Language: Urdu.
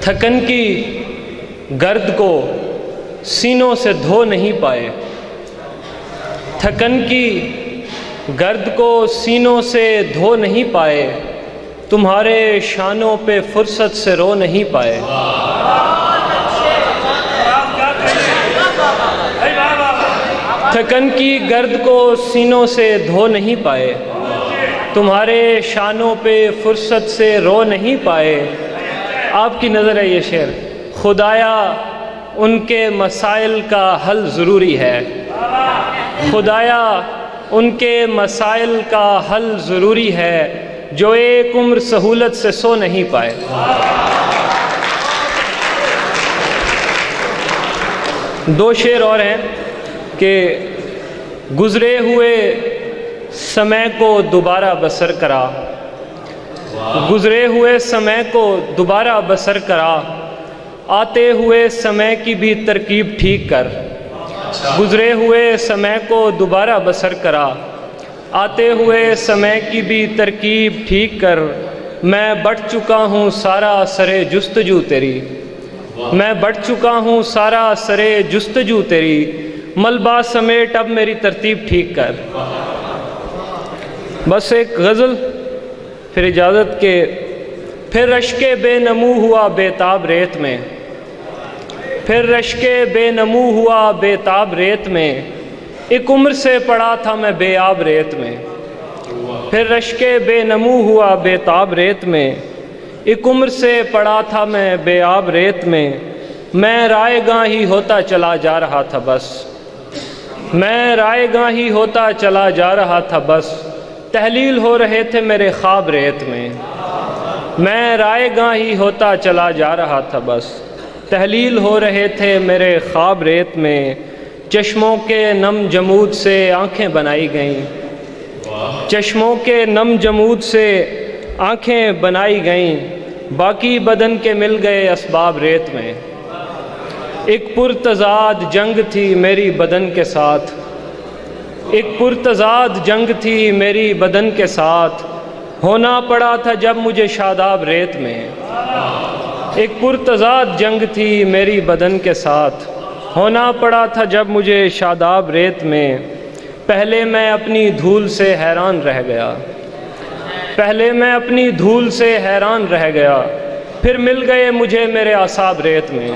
تھکن کی گرد کو سینوں سے دھو نہیں پائے، تھکن کی گرد کو سینوں سے دھو نہیں پائے، تمہارے شانوں پہ فرصت سے رو نہیں پائے۔ تھکن کی گرد کو سینوں سے دھو نہیں پائے، تمہارے شانوں پہ فرصت سے رو نہیں پائے۔ آپ کی نظر ہے یہ شعر، خدایا ان کے مسائل کا حل ضروری ہے، خدایا ان کے مسائل کا حل ضروری ہے، جو ایک عمر سہولت سے سو نہیں پائے۔ دو شعر اور ہیں کہ گزرے ہوئے سمے کو دوبارہ بسر کرا، گزرے ہوئے سمے کو دوبارہ بسر کرا، آتے ہوئے سمے کی بھی ترکیب ٹھیک کر، گزرے ہوئے سمے کو دوبارہ بسر کرا، آتے ہوئے سمے کی بھی ترکیب ٹھیک کر، میں بٹ چکا ہوں سارا سرے جستجو تیری، میں بٹ چکا ہوں سارا سرے جستجو تیری، ملبہ سمیٹ اب میری ترتیب ٹھیک کر۔ بس ایک غزل پھر اجازت کے۔ پھر رشک بے نمو ہوا بے تاب ریت میں، پھر رشک بے نمو ہوا بے تاب ریت میں، ایک عمر سے پڑا تھا میں بے آب ریت میں، پھر رشک بے نمو ہوا بے تاب ریت میں، ایک عمر سے پڑا تھا میں بے آب ریت میں، میں رائے گاں ہی ہوتا چلا جا رہا تھا بس، میں رائے گاں ہی ہوتا چلا جا رہا تھا بس، تحلیل ہو رہے تھے میرے خواب ریت میں، میں رائے گاں ہی ہوتا چلا جا رہا تھا بس، تحلیل ہو رہے تھے میرے خواب ریت میں، چشموں کے نم جمود سے آنکھیں بنائی گئیں، چشموں کے نم جمود سے آنکھیں بنائی گئیں، باقی بدن کے مل گئے اسباب ریت میں، ایک پرتضاد جنگ تھی میری بدن کے ساتھ، ایک پرتضاد جنگ تھی میری بدن کے ساتھ، ہونا پڑا تھا جب مجھے شاداب ریت میں، ایک پرتضاد جنگ تھی میری بدن کے ساتھ، ہونا پڑا تھا جب مجھے شاداب ریت میں، پہلے میں اپنی دھول سے حیران رہ گیا، پہلے میں اپنی دھول سے حیران رہ گیا، پھر مل گئے مجھے میرے اعصاب ریت میں۔